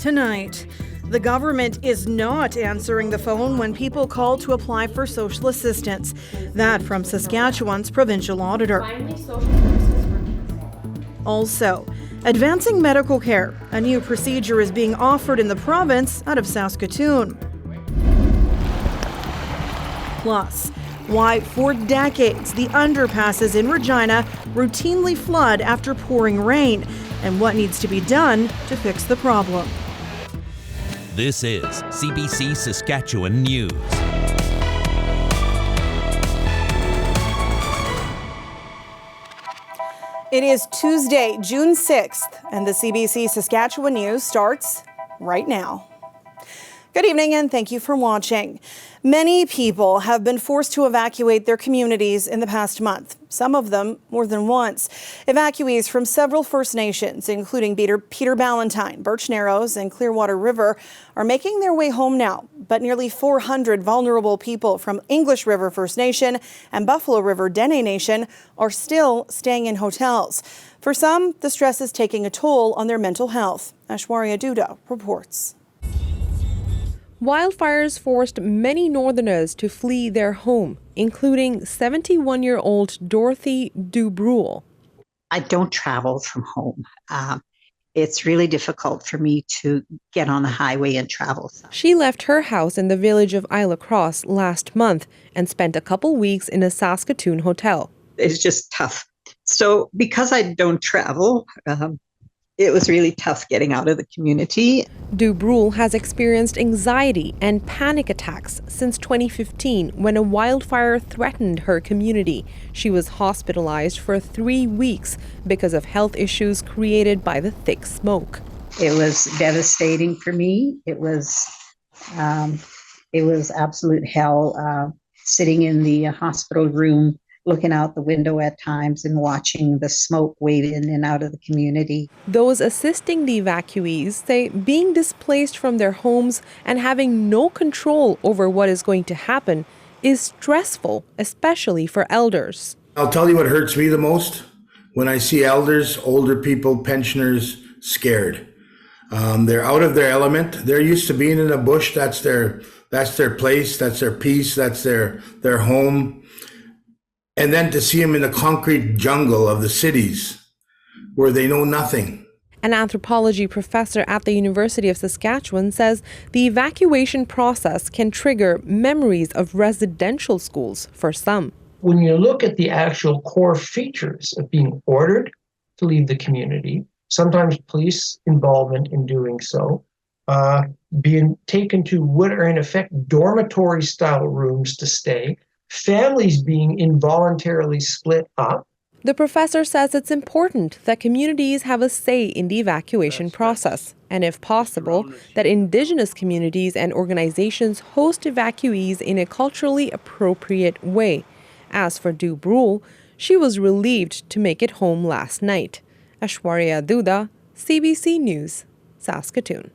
tonight. The government is not answering the phone when people call to apply for social assistance. That from Saskatchewan's provincial auditor. Also, advancing medical care. A new procedure is being offered in the province out of Saskatoon. Plus, why for decades the underpasses in Regina routinely flood after pouring rain, and what needs to be done to fix the problem. This is CBC Saskatchewan News. It is Tuesday, June 6th, and the CBC Saskatchewan News starts right now. Good evening and thank you for watching. Many people have been forced to evacuate their communities in the past month, some of them more than once. Evacuees from several First Nations, including Peter Ballantyne, Birch Narrows and Clearwater River, are making their way home now. But nearly 400 vulnerable people from English River First Nation and Buffalo River Dene Nation are still staying in hotels. For some, the stress is taking a toll on their mental health. Aishwarya Dutta reports. Wildfires forced many Northerners to flee their home, including 71-year-old Dorothy Dubois. I don't travel from home. It's really difficult for me to get on the highway and travel. She left her house in the village of Isla Cross last month and spent a couple weeks in a Saskatoon hotel. It's just tough. So because I don't travel, it was really tough getting out of the community. Dubois has experienced anxiety and panic attacks since 2015 when a wildfire threatened her community. She was hospitalized for 3 weeks because of health issues created by the thick smoke. It was devastating for me. It was absolute hell, sitting in the hospital room, looking out the window at times and watching the smoke wave in and out of the community. Those assisting the evacuees say being displaced from their homes and having no control over what is going to happen is stressful, especially for elders. I'll tell you what hurts me the most when I see elders, older people, pensioners scared. They're out of their element. They're used to being in a bush. That's their place. That's their peace. That's their home. And then to see them in the concrete jungle of the cities where they know nothing. An anthropology professor at the University of Saskatchewan says the evacuation process can trigger memories of residential schools for some. When you look at the actual core features of being ordered to leave the community, sometimes police involvement in doing so, being taken to what are in effect dormitory style rooms to stay, families being involuntarily split up. The professor says it's important that communities have a say in the evacuation process, and if possible, that Indigenous communities and organizations host evacuees in a culturally appropriate way. As for Dubois, she was relieved to make it home last night. Aishwarya Dutta, CBC News, Saskatoon.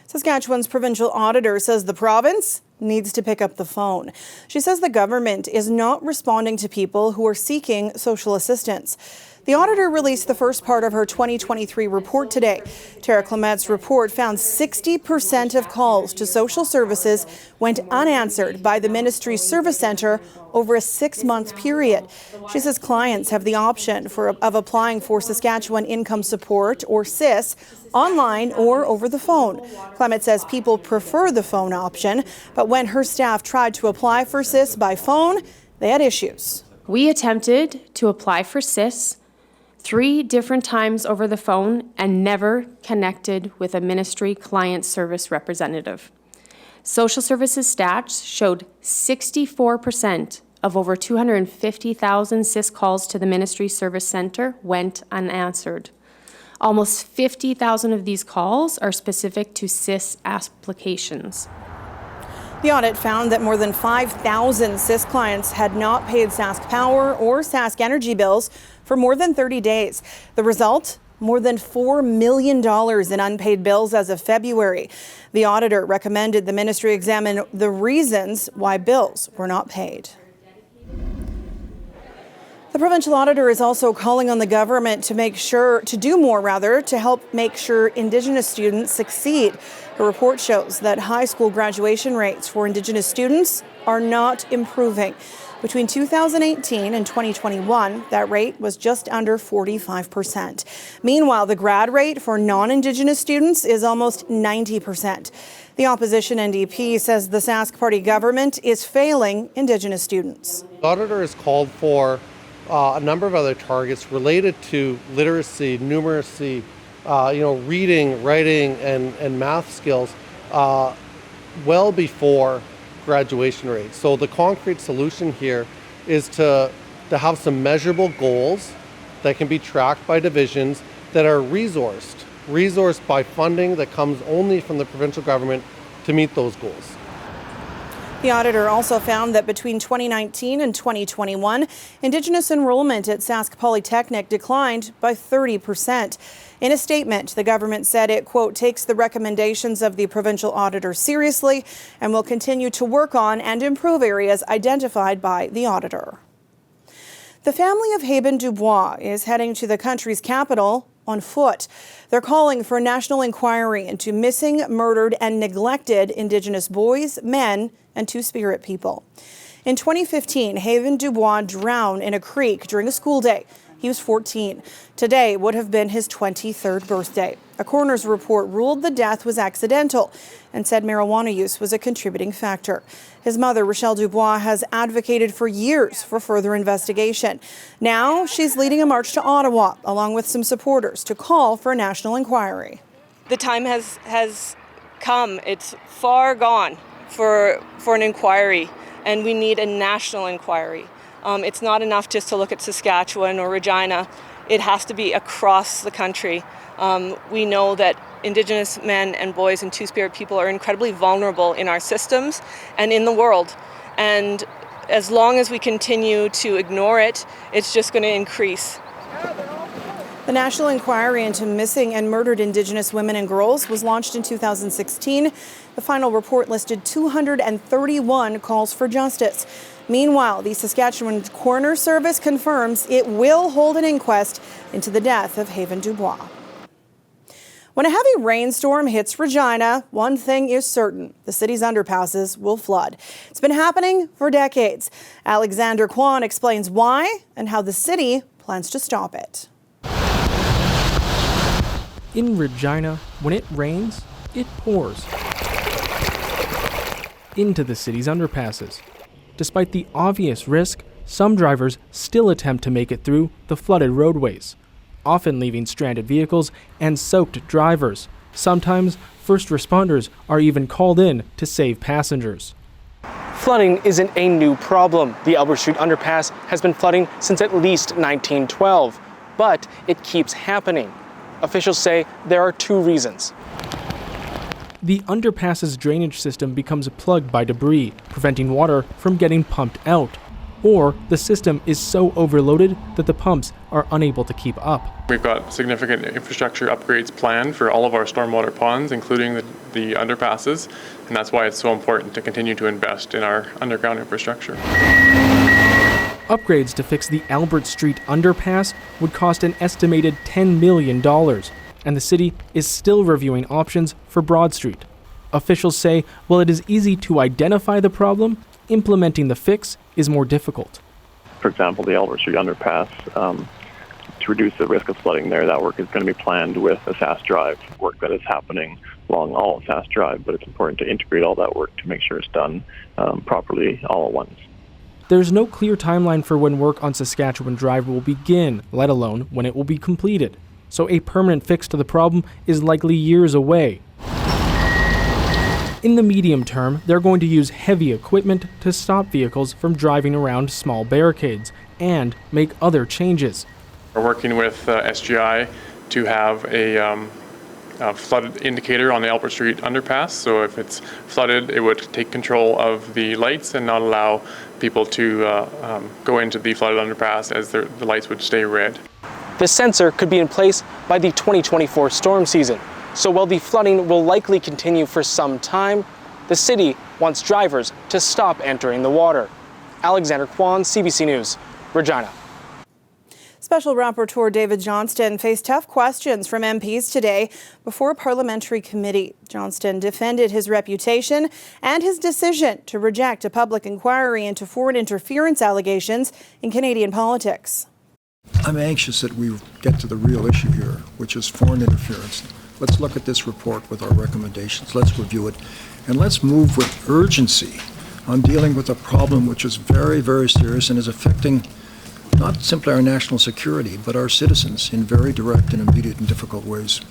Saskatchewan's provincial auditor says the province needs to pick up the phone. She says the government is not responding to people who are seeking social assistance. The auditor released the first part of her 2023 report today. Tara Clemet's report found 60% of calls to social services went unanswered by the ministry's service centre over a 6-month period. She says clients have the option of applying for Saskatchewan Income Support, or SIS, online or over the phone. Clement says people prefer the phone option, but when her staff tried to apply for SIS by phone, they had issues. We attempted to apply for SIS 3 different times over the phone and never connected with a ministry client service representative. Social services stats showed 64% of over 250,000 SIS calls to the ministry service centre went unanswered. Almost 50,000 of these calls are specific to SIS applications. The audit found that more than 5,000 SIS clients had not paid Sask Power or Sask Energy bills for more than 30 days. The result? More than $4 million in unpaid bills as of February. The auditor recommended the ministry examine the reasons why bills were not paid. The provincial auditor is also calling on the government to do more to help make sure Indigenous students succeed. The report shows that high school graduation rates for Indigenous students are not improving. Between 2018 and 2021, that rate was just under 45%. Meanwhile, the grad rate for non-Indigenous students is almost 90%. The opposition NDP says the Sask party government is failing Indigenous students. The auditor has called for a number of other targets related to literacy, numeracy, reading, writing, and math skills well before graduation rates. So the concrete solution here is to have some measurable goals that can be tracked by divisions that are resourced by funding that comes only from the provincial government to meet those goals. The auditor also found that between 2019 and 2021, Indigenous enrollment at Sask Polytechnic declined by 30%. In a statement, the government said it, quote, takes the recommendations of the provincial auditor seriously and will continue to work on and improve areas identified by the auditor. The family of Haven Dubois is heading to the country's capital on foot. They're calling for a national inquiry into missing, murdered, and neglected Indigenous boys, men, and Two-Spirit people. In 2015, Haven Dubois drowned in a creek during a school day. He was 14. Today would have been his 23rd birthday. A coroner's report ruled the death was accidental and said marijuana use was a contributing factor. His mother, Rochelle Dubois, has advocated for years for further investigation. Now she's leading a march to Ottawa, along with some supporters, to call for a national inquiry. The time has come. It's far gone for an inquiry, and we need a national inquiry. It's not enough just to look at Saskatchewan or Regina. It has to be across the country. We know that Indigenous men and boys and Two-Spirit people are incredibly vulnerable in our systems and in the world. And as long as we continue to ignore it, it's just going to increase. The National Inquiry into Missing and Murdered Indigenous Women and Girls was launched in 2016. The final report listed 231 calls for justice. Meanwhile, the Saskatchewan Coroner Service confirms it will hold an inquest into the death of Haven Dubois. When a heavy rainstorm hits Regina, one thing is certain: the city's underpasses will flood. It's been happening for decades. Alexander Kwan explains why and how the city plans to stop it. In Regina, when it rains, it pours into the city's underpasses. Despite the obvious risk, some drivers still attempt to make it through the flooded roadways, often leaving stranded vehicles and soaked drivers. Sometimes, first responders are even called in to save passengers. Flooding isn't a new problem. The Albert Street underpass has been flooding since at least 1912, but it keeps happening. Officials say there are two reasons. The underpass's drainage system becomes plugged by debris, preventing water from getting pumped out. Or the system is so overloaded that the pumps are unable to keep up. We've got significant infrastructure upgrades planned for all of our stormwater ponds, including the underpasses, and that's why it's so important to continue to invest in our underground infrastructure. Upgrades to fix the Albert Street underpass would cost an estimated $10 million, and the city is still reviewing options for Broad Street. Officials say while it is easy to identify the problem, implementing the fix is more difficult. For example, the Albert Street underpass, to reduce the risk of flooding there, that work is going to be planned with a Sask Drive work that is happening along all of Sask Drive, but it's important to integrate all that work to make sure it's done properly all at once. There's no clear timeline for when work on Saskatchewan Drive will begin, let alone when it will be completed. So a permanent fix to the problem is likely years away. In the medium term, they're going to use heavy equipment to stop vehicles from driving around small barricades and make other changes. We're working with SGI to have a flood indicator on the Albert Street underpass. So if it's flooded, it would take control of the lights and not allow people to go into the flooded underpass, as the lights would stay red. The sensor could be in place by the 2024 storm season. So while the flooding will likely continue for some time, the city wants drivers to stop entering the water. Alexander Kwan, CBC News, Regina. Special Rapporteur David Johnston faced tough questions from MPs today before a parliamentary committee. Johnston defended his reputation and his decision to reject a public inquiry into foreign interference allegations in Canadian politics. I'm anxious that we get to the real issue here, which is foreign interference. Let's look at this report with our recommendations. Let's review it, and let's move with urgency on dealing with a problem which is very, very serious and is affecting not simply our national security, but our citizens in very direct and immediate and difficult ways.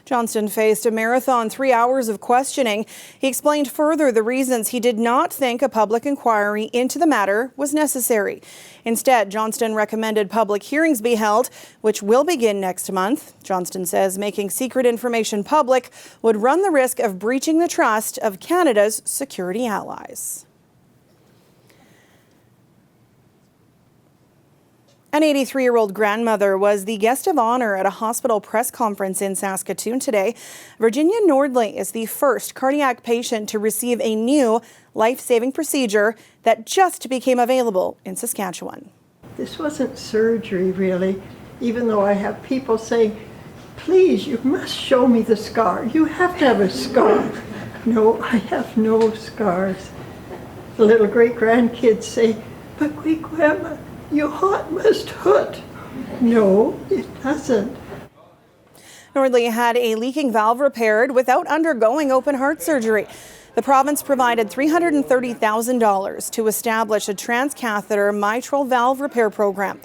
Johnston faced a marathon 3 hours of questioning. He explained further the reasons he did not think a public inquiry into the matter was necessary. Instead, Johnston recommended public hearings be held, which will begin next month. Johnston says making secret information public would run the risk of breaching the trust of Canada's security allies. An 83-year-old grandmother was the guest of honor at a hospital press conference in Saskatoon today. Virginia Nordley is the first cardiac patient to receive a new life-saving procedure that just became available in Saskatchewan. This wasn't surgery, really, even though I have people saying, please, you must show me the scar. You have to have a scar. No, I have no scars. The little great-grandkids say, but great-grandma, your heart must hurt. No, it doesn't. Nordley had a leaking valve repaired without undergoing open heart surgery. The province provided $330,000 to establish a transcatheter mitral valve repair program.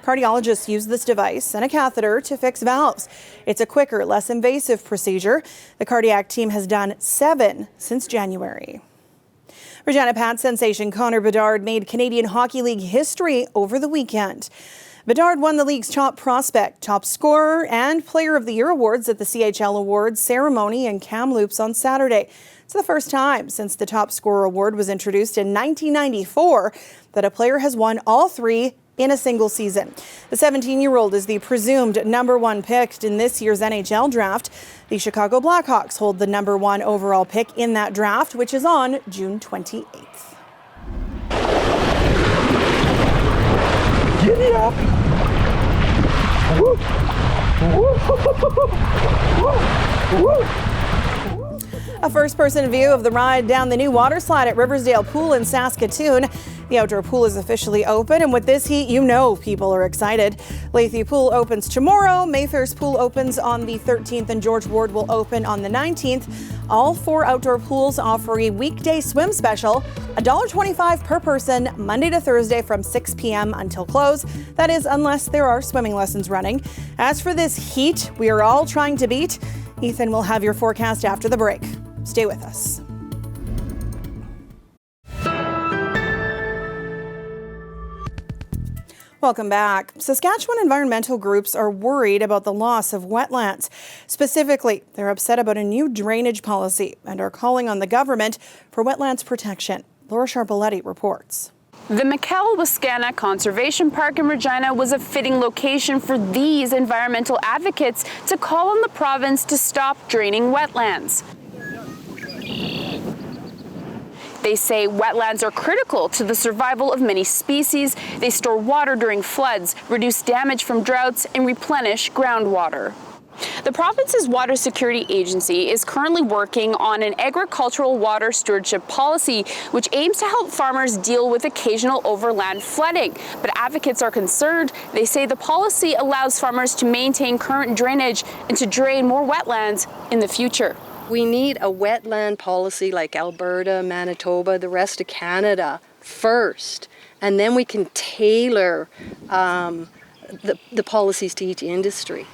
Cardiologists use this device and a catheter to fix valves. It's a quicker, less invasive procedure. The cardiac team has done 7 since January. Regina Pat sensation Conor Bedard made Canadian Hockey League history over the weekend. Bedard won the league's top prospect, top scorer, and Player of the Year awards at the CHL Awards ceremony in Kamloops on Saturday. It's the first time since the top scorer award was introduced in 1994 that a player has won all 3 in a single season. The 17-year-old is the presumed #1 pick in this year's NHL draft. The Chicago Blackhawks hold the #1 overall pick in that draft, which is on June 28th. Giddy up! Woo! Woo! Woo! A first-person view of the ride down the new water slide at Riversdale Pool in Saskatoon. The outdoor pool is officially open, and with this heat, you know people are excited. Lathy Pool opens tomorrow, Mayfair's pool opens on the 13th, and George Ward will open on the 19th. All 4 outdoor pools offer a weekday swim special, $1.25 per person, Monday to Thursday from 6 p.m. until close. That is, unless there are swimming lessons running. As for this heat we are all trying to beat, Ethan will have your forecast after the break. Stay with us. Welcome back. Saskatchewan environmental groups are worried about the loss of wetlands. Specifically, they're upset about a new drainage policy and are calling on the government for wetlands protection. Laura Sharpaletti reports. The McKell-Wascana Conservation Park in Regina was a fitting location for these environmental advocates to call on the province to stop draining wetlands. They say wetlands are critical to the survival of many species. They store water during floods, reduce damage from droughts, and replenish groundwater. The province's water security agency is currently working on an agricultural water stewardship policy, which aims to help farmers deal with occasional overland flooding. But advocates are concerned. They say the policy allows farmers to maintain current drainage and to drain more wetlands in the future. We need a wetland policy like Alberta, Manitoba, the rest of Canada first, and then we can tailor the policies to each industry.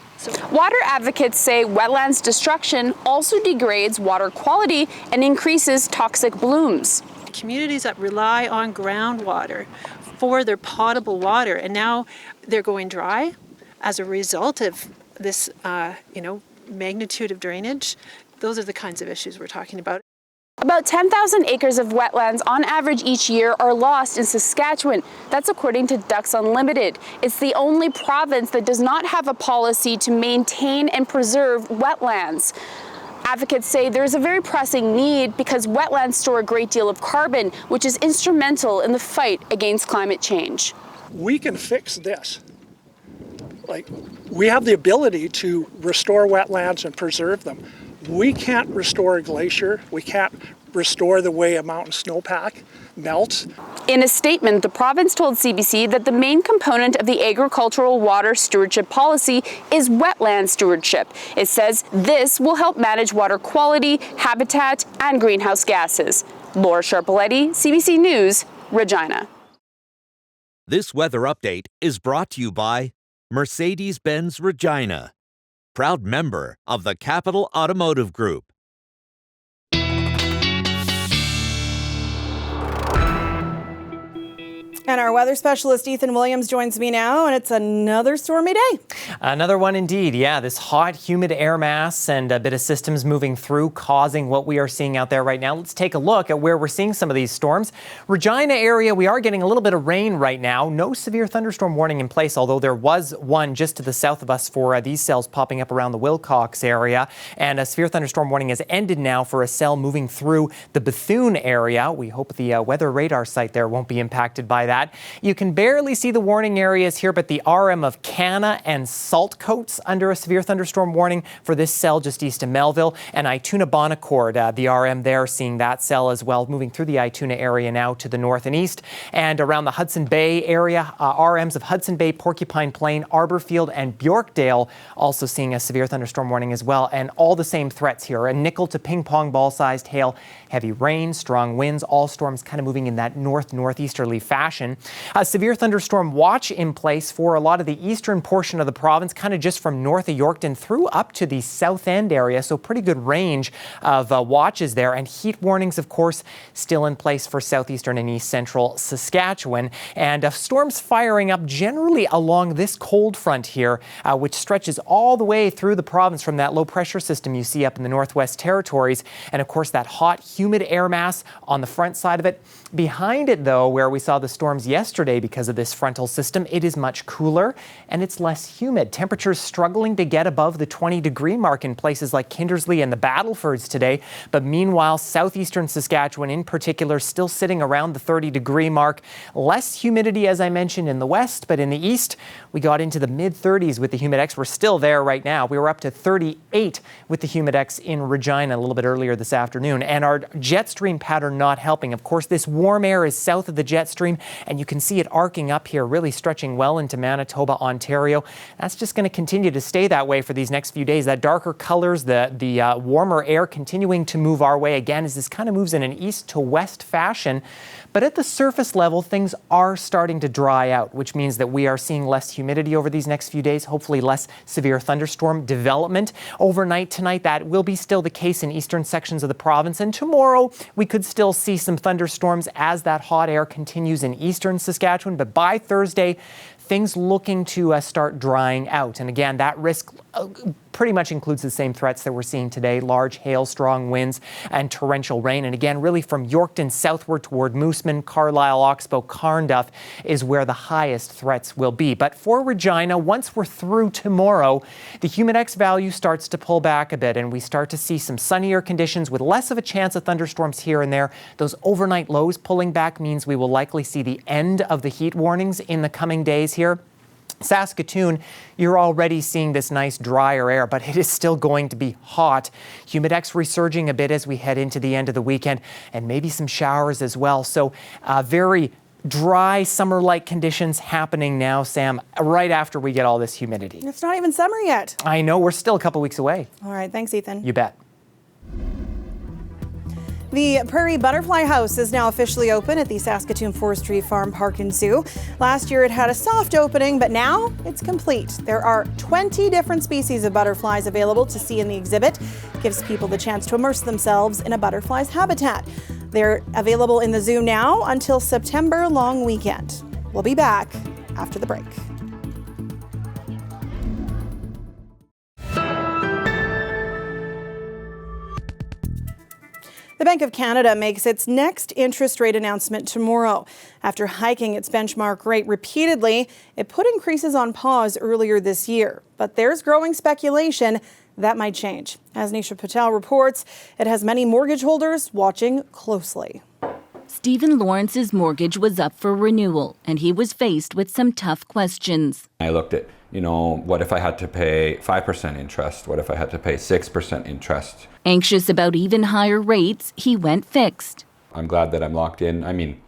Water advocates say wetlands destruction also degrades water quality and increases toxic blooms. Communities that rely on groundwater for their potable water, and now they're going dry as a result of this, magnitude of drainage. Those are the kinds of issues we're talking about. About 10,000 acres of wetlands on average each year are lost in Saskatchewan. That's according to Ducks Unlimited. It's the only province that does not have a policy to maintain and preserve wetlands. Advocates say there's a very pressing need because wetlands store a great deal of carbon, which is instrumental in the fight against climate change. We can fix this. we have the ability to restore wetlands and preserve them. We can't restore a glacier. We can't restore the way a mountain snowpack melts. In a statement, the province told CBC that the main component of the agricultural water stewardship policy is wetland stewardship. It says this will help manage water quality, habitat, and greenhouse gases. Laura Sharpaletti, CBC News, Regina. This weather update is brought to you by Mercedes-Benz Regina, proud member of the Capital Automotive Group. And our weather specialist, Ethan Williams, joins me now, and it's another stormy day. Another one indeed, yeah. This hot, humid air mass and a bit of systems moving through, causing what we are seeing out there right now. Let's take a look at where we're seeing some of these storms. Regina area, we are getting a little bit of rain right now. No severe thunderstorm warning in place, although there was one just to the south of us for these cells popping up around the Wilcox area. And a severe thunderstorm warning has ended now for a cell moving through the Bethune area. We hope the weather radar site there won't be impacted by that. You can barely see the warning areas here, but the RM of Canna and Saltcoats under a severe thunderstorm warning for this cell just east of Melville, and Ituna Bonacord, the RM there, seeing that cell as well, moving through the Ituna area now to the north and east, and around the Hudson Bay area, RMs of Hudson Bay, Porcupine Plain, Arborfield, and Bjorkdale also seeing a severe thunderstorm warning as well, and all the same threats here, a nickel to ping pong ball-sized hail, heavy rain, strong winds, all storms kind of moving in that northeasterly fashion. A severe thunderstorm watch in place for a lot of the eastern portion of the province, kind of just from north of Yorkton through up to the south end area. So pretty good range of watches there. And heat warnings, of course, still in place for southeastern and east central Saskatchewan. And storms firing up generally along this cold front here, which stretches all the way through the province from that low pressure system you see up in the Northwest Territories. And of course, that hot, humid air mass on the front side of it. Behind it, though, where we saw the storms yesterday because of this frontal system, it is much cooler and it's less humid. Temperatures struggling to get above the 20-degree mark in places like Kindersley and the Battlefords today. But meanwhile, southeastern Saskatchewan in particular still sitting around the 30-degree mark. Less humidity, as I mentioned, in the west, but in the east, we got into the mid-30s with the Humidex. We're still there right now. We were up to 38 with the Humidex in Regina a little bit earlier this afternoon. And our jet stream pattern not helping. Of course, this warm air is south of the jet stream, and you can see it arcing up here, really stretching well into Manitoba, Ontario. That's just going to continue to stay that way for these next few days. That darker colors, the warmer air continuing to move our way again as this kind of moves in an east to west fashion. But at the surface level, things are starting to dry out, which means that we are seeing less humidity over these next few days, hopefully less severe thunderstorm development. Overnight tonight, that will be still the case in eastern sections of the province. And tomorrow, we could still see some thunderstorms as that hot air continues in eastern Saskatchewan. But by Thursday, things looking to start drying out. And again, that risk pretty much includes the same threats that we're seeing today: large hail, strong winds, and torrential rain. And again, really from Yorkton southward toward Mooseman, Carlisle, Oxbow, Carnduff is where the highest threats will be. But for Regina, once we're through tomorrow, the Humidex value starts to pull back a bit, and we start to see some sunnier conditions with less of a chance of thunderstorms here and there. Those overnight lows pulling back means we will likely see the end of the heat warnings in the coming days here. Saskatoon, you're already seeing this nice drier air, but it is still going to be hot. Humidex resurging a bit as we head into the end of the weekend, and maybe some showers as well. So very dry summer-like conditions happening now, Sam, right after we get all this humidity. It's not even summer yet. I know, we're still a couple weeks away. All right, thanks, Ethan. You bet. The Prairie Butterfly House is now officially open at the Saskatoon Forestry Farm Park and Zoo. Last year it had a soft opening, but now it's complete. There are 20 different species of butterflies available to see in the exhibit. It gives people the chance to immerse themselves in a butterfly's habitat. They're available in the zoo now until September long weekend. We'll be back after the break. The Bank of Canada makes its next interest rate announcement tomorrow. After hiking its benchmark rate repeatedly, it put increases on pause earlier this year. But there's growing speculation that might change. As Nisha Patel reports, it has many mortgage holders watching closely. Stephen Lawrence's mortgage was up for renewal, and he was faced with some tough questions. I looked at You know, what if I had to pay 5% interest? What if I had to pay 6% interest? Anxious about even higher rates, he went fixed. I'm glad that I'm locked in. I mean,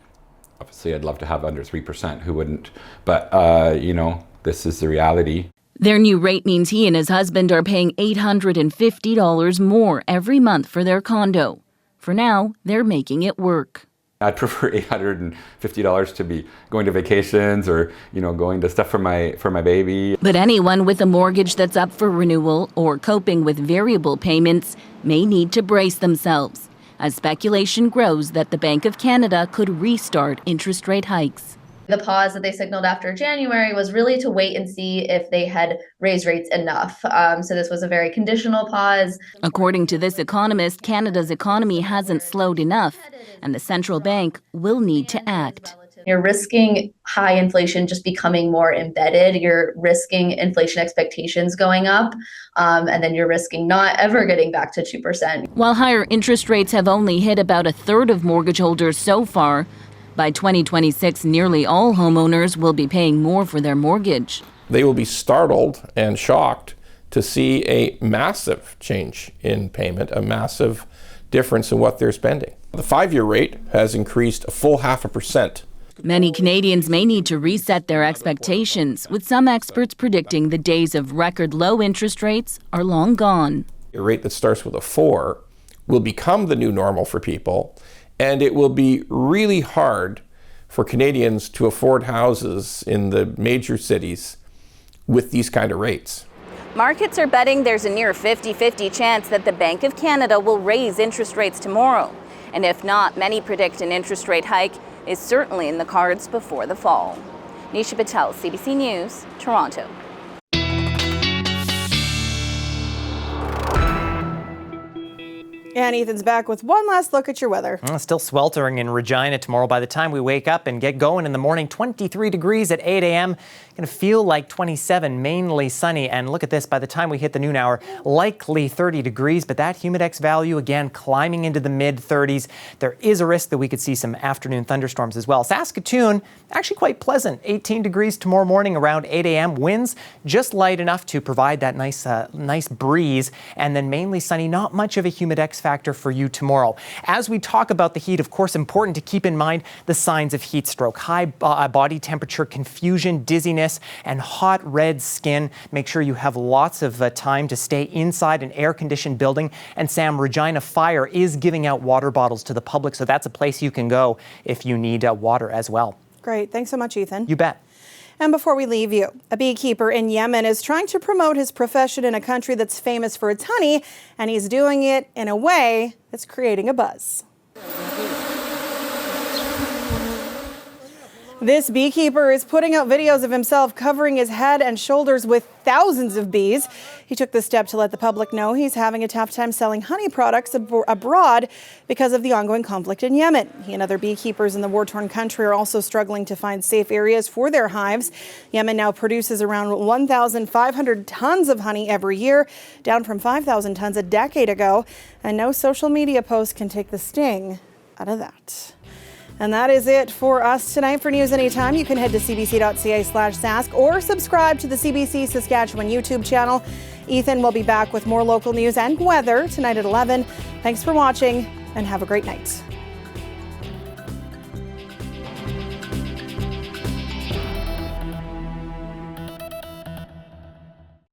obviously I'd love to have under 3%, who wouldn't? But, you know, this is the reality. Their new rate means he and his husband are paying $850 more every month for their condo. For now, they're making it work. I'd prefer $850 to be going to vacations or, you know, going to stuff for my baby. But anyone with a mortgage that's up for renewal or coping with variable payments may need to brace themselves as speculation grows that the Bank of Canada could restart interest rate hikes. The pause that they signaled after January was really to wait and see if they had raised rates enough. So this was a very conditional pause. According to this economist, Canada's economy hasn't slowed enough, and the central bank will need to act. You're risking high inflation just becoming more embedded. You're risking inflation expectations going up, and then you're risking not ever getting back to 2%. While higher interest rates have only hit about a third of mortgage holders so far, by 2026, nearly all homeowners will be paying more for their mortgage. They will be startled and shocked to see a massive change in payment, a massive difference in what they're spending. The 5-year rate has increased a full 0.5%. Many Canadians may need to reset their expectations, with some experts predicting the days of record low interest rates are long gone. A rate that starts with a 4 will become the new normal for people, and it will be really hard for Canadians to afford houses in the major cities with these kind of rates. Markets are betting there's a near 50-50 chance that the Bank of Canada will raise interest rates tomorrow. And if not, many predict an interest rate hike is certainly in the cards before the fall. Nisha Patel, CBC News, Toronto. And Ethan's back with one last look at your weather. Still sweltering in Regina tomorrow. By the time we wake up and get going in the morning, 23 degrees at 8 a.m. Going to feel like 27, mainly sunny. And look at this, by the time we hit the noon hour, likely 30 degrees. But that humidex value, again, climbing into the mid-30s. There is a risk that we could see some afternoon thunderstorms as well. Saskatoon, actually quite pleasant. 18 degrees tomorrow morning around 8 a.m. Winds just light enough to provide that nice breeze. And then mainly sunny, not much of a humidex factor for you tomorrow. As we talk about the heat, of course, important to keep in mind the signs of heat stroke. High body temperature, confusion, dizziness, and hot red skin. Make sure you have lots of time to stay inside an air-conditioned building. And Sam, Regina Fire is giving out water bottles to the public, so that's a place you can go if you need water as well. Great. Thanks so much, Ethan. You bet. And before we leave you, a beekeeper in Yemen is trying to promote his profession in a country that's famous for its honey, and he's doing it in a way that's creating a buzz. This beekeeper is putting out videos of himself covering his head and shoulders with thousands of bees. He took this step to let the public know he's having a tough time selling honey products abroad because of the ongoing conflict in Yemen. He and other beekeepers in the war-torn country are also struggling to find safe areas for their hives. Yemen now produces around 1,500 tons of honey every year, down from 5,000 tons a decade ago. And no social media post can take the sting out of that. And that is it for us tonight. For News Anytime, you can head to cbc.ca/Sask or subscribe to the CBC Saskatchewan YouTube channel. Ethan will be back with more local news and weather tonight at 11. Thanks for watching and have a great night.